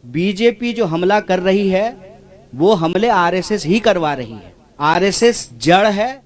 BJP जो हमला कर रही है वो हमले आरएसएस ही करवा रही है। आरएसएस जड़ है,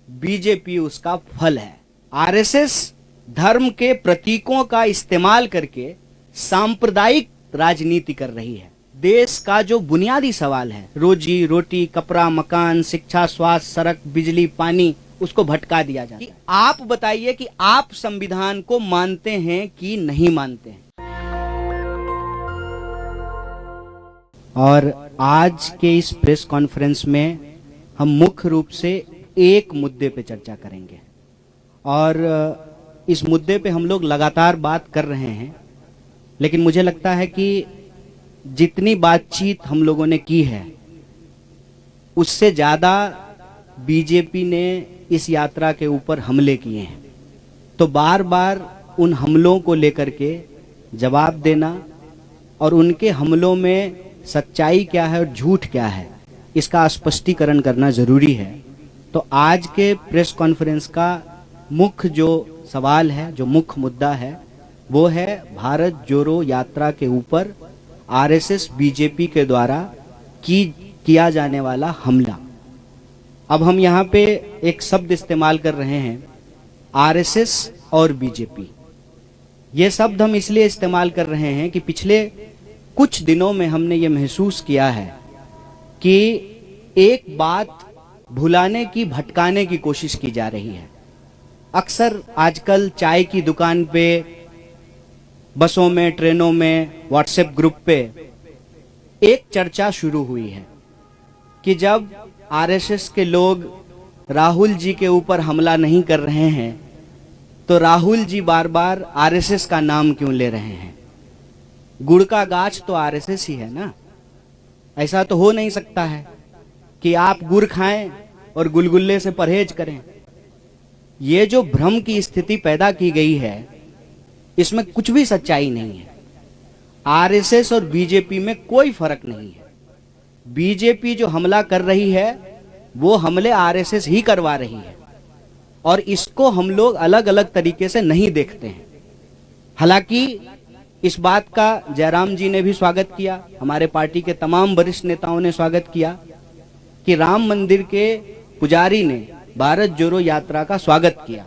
बीजेपी उसका फल है। आरएसएस धर्म के प्रतीकों का इस्तेमाल करके सांप्रदायिक राजनीति कर रही है। देश का जो बुनियादी सवाल है, रोजी रोटी, कपड़ा, मकान, शिक्षा, स्वास्थ्य, सड़क, बिजली, पानी, उसको भटका दिया जाता है। आप बताइए कि आप संविधान को मानते हैं कि नहीं मानते हैं। और आज के इस प्रेस कॉन्फ्रेंस में हम मुख्य रूप से एक मुद्दे पे चर्चा करेंगे और इस मुद्दे पे हम लोग लगातार बात कर रहे हैं, लेकिन मुझे लगता है कि जितनी बातचीत हम लोगों ने की है उससे ज्यादा बीजेपी ने इस यात्रा के ऊपर हमले किए हैं। तो बार बार उन हमलों को लेकर के जवाब देना और उनके हमलों में सच्चाई क्या है और झूठ क्या है, इसका स्पष्टीकरण करना जरूरी है। तो आज के प्रेस कॉन्फ्रेंस का मुख्य जो सवाल है, जो मुख्य मुद्दा है, वो है भारत जोड़ो यात्रा के ऊपर आरएसएस बीजेपी के द्वारा किया जाने वाला हमला। अब हम यहाँ पे एक शब्द इस्तेमाल कर रहे हैं, आरएसएस और बीजेपी। ये शब्द हम इसलिए इस्तेमाल कर रहे हैं कि पिछले कुछ दिनों में हमने ये महसूस किया है कि एक बात भुलाने की, भटकाने की कोशिश की जा रही है। अक्सर आजकल चाय की दुकान पे, बसों में, ट्रेनों में, व्हाट्सएप ग्रुप पे एक चर्चा शुरू हुई है कि जब आरएसएस के लोग राहुल जी के ऊपर हमला नहीं कर रहे हैं तो राहुल जी बार बार आरएसएस का नाम क्यों ले रहे हैं। गुड़ का गाछ तो आरएसएस ही है ना। ऐसा तो हो नहीं सकता है कि आप गुड़ खाएं और गुलगुल्ले से परहेज करें। ये जो भ्रम की स्थिति पैदा की गई है, इसमें कुछ भी सच्चाई नहीं है। आरएसएस और बीजेपी में कोई फर्क नहीं है। बीजेपी जो हमला कर रही है वो हमले आरएसएस ही करवा रही है और इसको हम लोग अलग अलग तरीके से नहीं देखते हैं। हालांकि इस बात का जयराम जी ने भी स्वागत किया, हमारे पार्टी के तमाम वरिष्ठ नेताओं ने स्वागत किया कि राम मंदिर के पुजारी ने भारत जोड़ो यात्रा का स्वागत किया।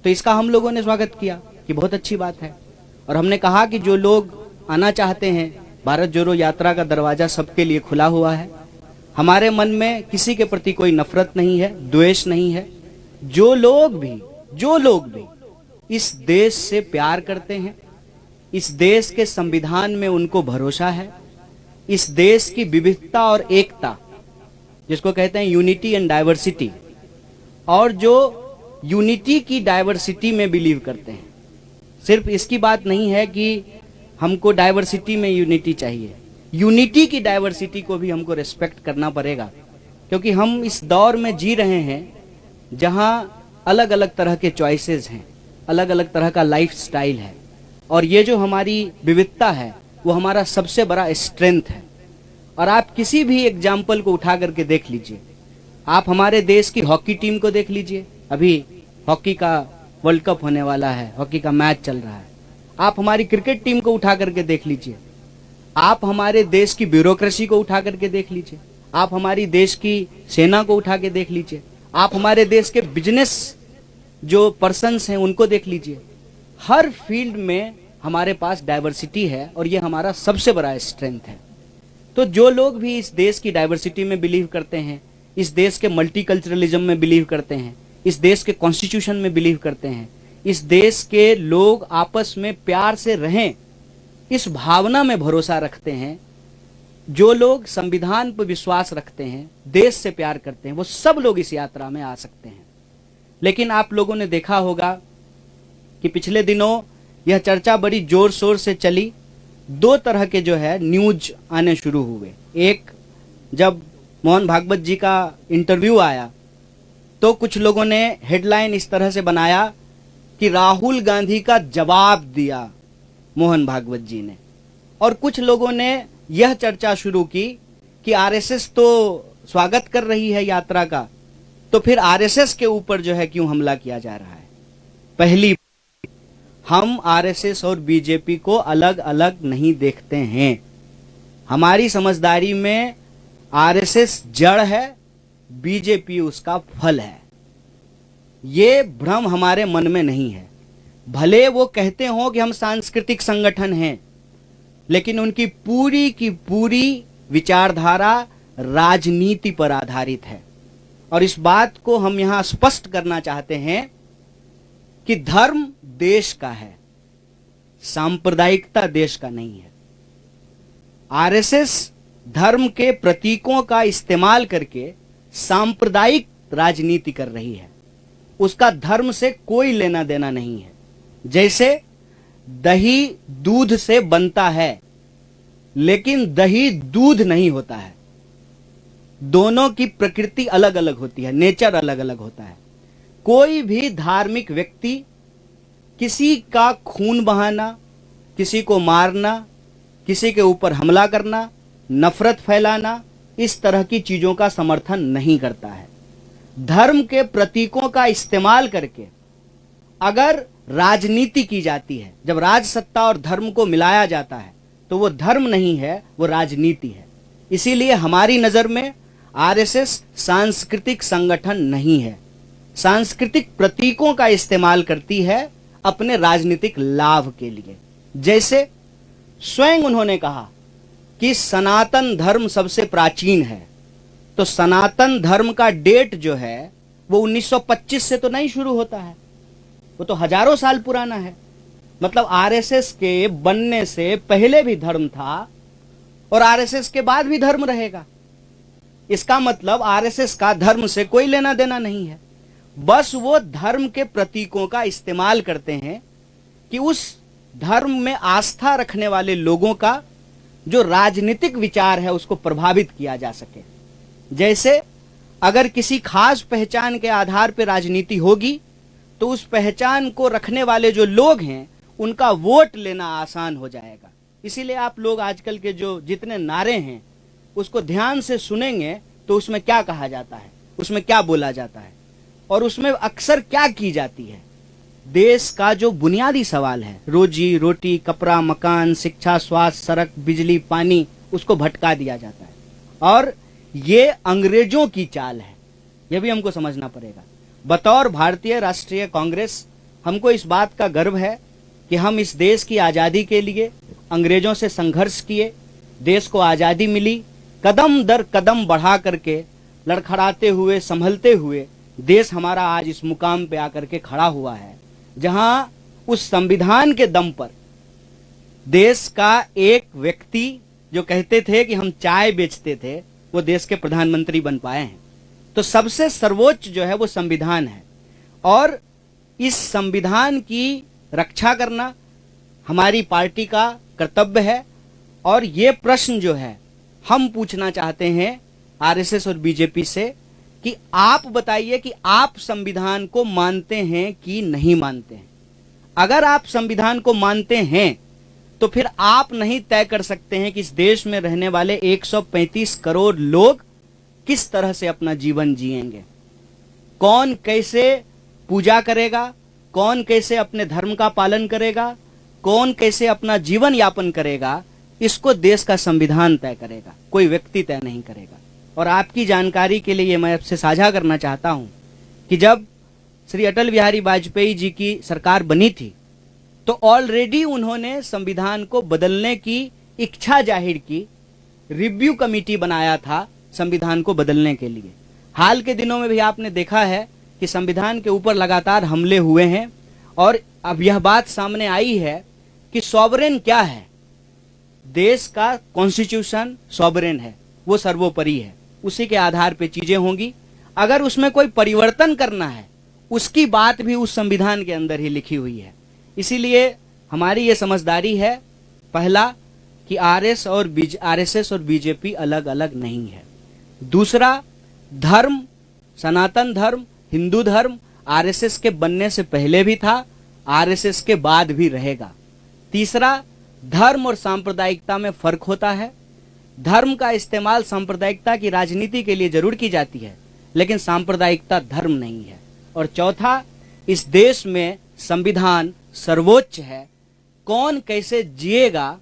तो इसका हम लोगों ने स्वागत किया कि बहुत अच्छी बात है। और हमने कहा कि जो लोग आना चाहते हैं, भारत जोड़ो यात्रा का दरवाजा सबके लिए खुला हुआ है। हमारे मन में किसी के प्रति कोई नफरत नहीं है, द्वेष नहीं है। जो लोग भी इस देश से प्यार करते हैं, इस देश के संविधान में उनको भरोसा है, इस देश की विविधता और एकता, जिसको कहते हैं यूनिटी एंड डाइवर्सिटी, और जो यूनिटी की डाइवर्सिटी में बिलीव करते हैं। सिर्फ इसकी बात नहीं है कि हमको डाइवर्सिटी में यूनिटी चाहिए, यूनिटी की डाइवर्सिटी को भी हमको रिस्पेक्ट करना पड़ेगा, क्योंकि हम इस दौर में जी रहे हैं जहां अलग अलग तरह के चॉइसेस हैं, अलग अलग तरह का लाइफ स्टाइल है। और ये जो हमारी विविधता है वो हमारा सबसे बड़ा स्ट्रेंथ है। और आप किसी भी एग्जाम्पल को उठा करके देख लीजिए। आप हमारे देश की हॉकी टीम को देख लीजिए, अभी हॉकी का वर्ल्ड कप होने वाला है, हॉकी का मैच चल रहा है। आप हमारी क्रिकेट टीम को उठा करके देख लीजिए, आप हमारे देश की ब्यूरोक्रेसी को उठा करके देख लीजिए, आप हमारी देश की सेना को उठा के देख लीजिए, आप हमारे देश के बिजनेस जो पर्सन्स हैं उनको देख लीजिए। हर फील्ड में हमारे पास डाइवर्सिटी है और ये हमारा सबसे बड़ा स्ट्रेंथ है। तो जो लोग भी इस देश की डाइवर्सिटी में बिलीव करते हैं, इस देश के मल्टीकल्चरलिज्म में बिलीव करते हैं, इस देश के कॉन्स्टिट्यूशन में बिलीव करते हैं, इस देश के लोग आपस में प्यार से रहें, इस भावना में भरोसा रखते हैं, जो लोग संविधान पर विश्वास रखते हैं, देश से प्यार करते हैं, वो सब लोग इस यात्रा में आ सकते हैं। लेकिन आप लोगों ने देखा होगा कि पिछले दिनों यह चर्चा बड़ी जोर शोर से चली। दो तरह के जो है न्यूज आने शुरू हुए। एक, जब मोहन भागवत जी का इंटरव्यू आया तो कुछ लोगों ने हेडलाइन इस तरह से बनाया कि राहुल गांधी का जवाब दिया मोहन भागवत जी ने, और कुछ लोगों ने यह चर्चा शुरू की कि आरएसएस तो स्वागत कर रही है यात्रा का, तो फिर आरएसएस के ऊपर जो है क्यों हमला किया जा रहा है। पहली, हम आरएसएस और बीजेपी को अलग अलग नहीं देखते हैं। हमारी समझदारी में आरएसएस जड़ है, बीजेपी उसका फल है। ये भ्रम हमारे मन में नहीं है। भले वो कहते हो कि हम सांस्कृतिक संगठन हैं, लेकिन उनकी पूरी की पूरी विचारधारा राजनीति पर आधारित है। और इस बात को हम यहां स्पष्ट करना चाहते हैं कि धर्म देश का है, सांप्रदायिकता देश का नहीं है। आरएसएस धर्म के प्रतीकों का इस्तेमाल करके सांप्रदायिक राजनीति कर रही है। उसका धर्म से कोई लेना देना नहीं है। जैसे दही दूध से बनता है, लेकिन दही दूध नहीं होता है। दोनों की प्रकृति अलग अलग होती है, नेचर अलग अलग होता है। कोई भी धार्मिक व्यक्ति किसी का खून बहाना, किसी को मारना, किसी के ऊपर हमला करना, नफरत फैलाना, इस तरह की चीजों का समर्थन नहीं करता है। धर्म के प्रतीकों का इस्तेमाल करके अगर राजनीति की जाती है, जब राज सत्ता और धर्म को मिलाया जाता है, तो वो धर्म नहीं है, वो राजनीति है। इसीलिए हमारी नजर में आरएसएस सांस्कृतिक संगठन नहीं है। सांस्कृतिक प्रतीकों का इस्तेमाल करती है अपने राजनीतिक लाभ के लिए। जैसे स्वयं उन्होंने कहा कि सनातन धर्म सबसे प्राचीन है, तो सनातन धर्म का डेट जो है वो 1925 से तो नहीं शुरू होता है, वो तो हजारों साल पुराना है। मतलब आरएसएस के बनने से पहले भी धर्म था और आरएसएस के बाद भी धर्म रहेगा। इसका मतलब आरएसएस का धर्म से कोई लेना देना नहीं है। बस वो धर्म के प्रतीकों का इस्तेमाल करते हैं कि उस धर्म में आस्था रखने वाले लोगों का जो राजनीतिक विचार है उसको प्रभावित किया जा सके। जैसे अगर किसी खास पहचान के आधार पर राजनीति होगी, तो उस पहचान को रखने वाले जो लोग हैं उनका वोट लेना आसान हो जाएगा। इसीलिए आप लोग आजकल के जो जितने नारे हैं उसको ध्यान से सुनेंगे तो उसमें क्या कहा जाता है, उसमें क्या बोला जाता है और उसमें अक्सर क्या की जाती है। देश का जो बुनियादी सवाल है, रोजी रोटी, कपड़ा, मकान, शिक्षा, स्वास्थ्य, सड़क, बिजली, पानी, उसको भटका दिया जाता है। और ये अंग्रेजों की चाल है, यह भी हमको समझना पड़ेगा। बतौर भारतीय राष्ट्रीय कांग्रेस हमको इस बात का गर्व है कि हम इस देश की आजादी के लिए अंग्रेजों से संघर्ष किए, देश को आजादी मिली, कदम दर कदम बढ़ा करके लड़खड़ाते हुए, संभलते हुए देश हमारा आज इस मुकाम पे आकर के खड़ा हुआ है, जहां उस संविधान के दम पर देश का एक व्यक्ति जो कहते थे कि हम चाय बेचते थे, वो देश के प्रधानमंत्री बन पाए हैं। तो सबसे सर्वोच्च जो है वो संविधान है और इस संविधान की रक्षा करना हमारी पार्टी का कर्तव्य है। और ये प्रश्न जो है हम पूछना चाहते हैं आरएसएस और बीजेपी से कि आप बताइए कि आप संविधान को मानते हैं कि नहीं मानते हैं। अगर आप संविधान को मानते हैं तो फिर आप नहीं तय कर सकते हैं कि इस देश में रहने वाले 135 करोड़ लोग किस तरह से अपना जीवन जिएंगे, कौन कैसे पूजा करेगा, कौन कैसे अपने धर्म का पालन करेगा, कौन कैसे अपना जीवन यापन करेगा, इसको देश का संविधान तय करेगा, कोई व्यक्ति तय नहीं करेगा। और आपकी जानकारी के लिए मैं आपसे साझा करना चाहता हूं कि जब श्री अटल बिहारी वाजपेयी जी की सरकार बनी थी तो ऑलरेडी उन्होंने संविधान को बदलने की इच्छा जाहिर की, रिव्यू कमेटी बनाया था संविधान को बदलने के लिए। हाल के दिनों में भी आपने देखा है कि संविधान के ऊपर लगातार हमले हुए हैं और अब यह बात सामने आई है कि सॉवरेन क्या है। देश का कॉन्स्टिट्यूशन सॉवरेन है, वो सर्वोपरि है, उसी के आधार पे चीजें होंगी। अगर उसमें कोई परिवर्तन करना है, उसकी बात भी उस संविधान के अंदर ही लिखी हुई है। इसीलिए हमारी ये समझदारी है, पहला कि आरएसएस और बीजेपी अलग अलग नहीं है। दूसरा, धर्म, सनातन धर्म, हिंदू धर्म आरएसएस के बनने से पहले भी था, आरएसएस के बाद भी रहेगा। तीसरा, धर्म और सांप्रदायिकता में फर्क होता है। धर्म का इस्तेमाल सांप्रदायिकता की राजनीति के लिए जरूर की जाती है, लेकिन सांप्रदायिकता धर्म नहीं है। और चौथा, इस देश में संविधान सर्वोच्च है। कौन कैसे जिएगा,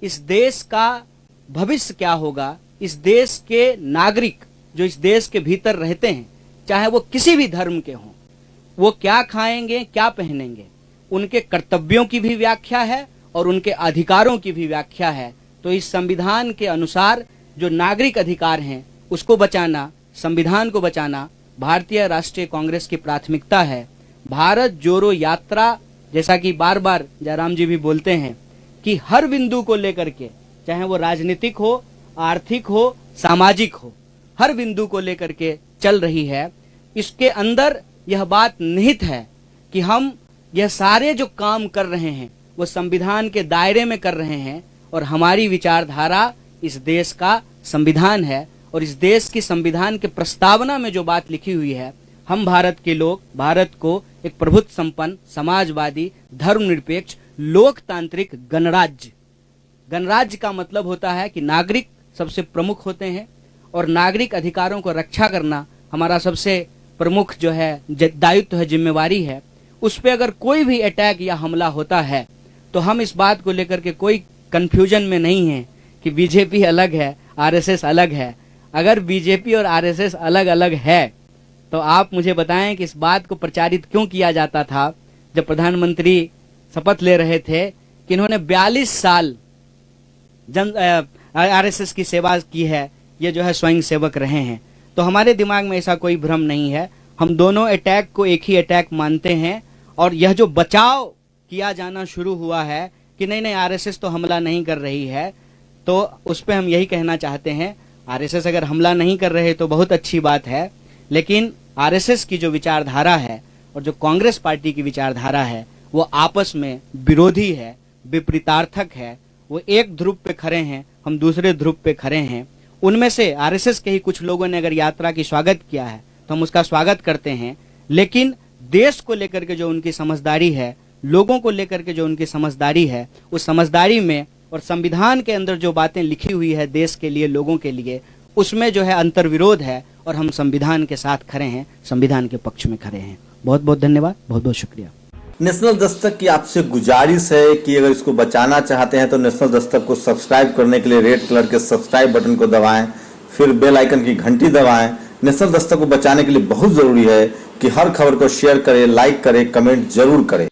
इस देश का भविष्य क्या होगा, इस देश के नागरिक जो इस देश के भीतर रहते हैं, चाहे वो किसी भी धर्म के हों, वो क्या खाएंगे, क्या पहनेंगे, उनके कर्तव्यों की भी व्याख्या है और उनके अधिकारों की भी व्याख्या है। तो इस संविधान के अनुसार जो नागरिक अधिकार हैं उसको बचाना, संविधान को बचाना भारतीय राष्ट्रीय कांग्रेस की प्राथमिकता है। भारत जोड़ो यात्रा, जैसा कि बार बार जयराम जी भी बोलते हैं कि हर बिंदु को लेकर के, चाहे वो राजनीतिक हो, आर्थिक हो, सामाजिक हो, हर बिंदु को लेकर के चल रही है। इसके अंदर यह बात निहित है कि हम यह सारे जो काम कर रहे हैं वो संविधान के दायरे में कर रहे हैं और हमारी विचारधारा इस देश का संविधान है। और इस देश की संविधान के प्रस्तावना में जो बात लिखी हुई है, हम भारत के लोग भारत को एक प्रभुत्व संपन्न, समाजवादी, धर्मनिरपेक्ष, लोकतांत्रिक गणराज्य, गणराज्य का मतलब होता है कि नागरिक सबसे प्रमुख होते हैं और नागरिक अधिकारों को रक्षा करना हमारा सबसे प्रमुख जो है दायित्व है, जिम्मेवारी है। उस पे अगर कोई भी अटैक या हमला होता है तो हम इस बात को लेकर के कोई कंफ्यूजन में नहीं है कि बीजेपी अलग है, आरएसएस अलग है। अगर बीजेपी और आरएसएस अलग अलग है तो आप मुझे बताएं कि इस बात को प्रचारित क्यों किया जाता था जब प्रधानमंत्री शपथ ले रहे थे कि इन्होंने 42 साल आरएसएस की सेवा की है, ये जो है स्वयं सेवक रहे हैं। तो हमारे दिमाग में ऐसा कोई भ्रम नहीं है, हम दोनों अटैक को एक ही अटैक मानते हैं। और यह जो बचाव किया जाना शुरू हुआ है कि नहीं नहीं आरएसएस तो हमला नहीं कर रही है, तो उस पर हम यही कहना चाहते हैं, आरएसएस अगर हमला नहीं कर रहे तो बहुत अच्छी बात है, लेकिन आरएसएस की जो विचारधारा है और जो कांग्रेस पार्टी की विचारधारा है वो आपस में विरोधी है, विपरीतार्थक है। वो एक ध्रुव पे खड़े हैं, हम दूसरे ध्रुव पे खड़े हैं। उनमें से आरएसएस के ही कुछ लोगों ने अगर यात्रा की स्वागत किया है तो हम उसका स्वागत करते हैं, लेकिन देश को लेकर के जो उनकी समझदारी है, लोगों को लेकर के जो उनकी समझदारी है, उस समझदारी में और संविधान के अंदर जो बातें लिखी हुई है देश के लिए, लोगों के लिए, उसमें जो है अंतर्विरोध है और हम संविधान के साथ खड़े हैं, संविधान के पक्ष में खड़े हैं। बहुत बहुत धन्यवाद, बहुत बहुत शुक्रिया। नेशनल दस्तक की आपसे गुजारिश है कि अगर इसको बचाना चाहते हैं तो नेशनल दस्तक को सब्सक्राइब करने के लिए रेड कलर के सब्सक्राइब बटन को दबाएं, फिर बेल आइकन की घंटी दबाएं। नेशनल दस्तक को बचाने के लिए बहुत जरूरी है कि हर खबर को शेयर करें, लाइक करें, कमेंट जरूर करें।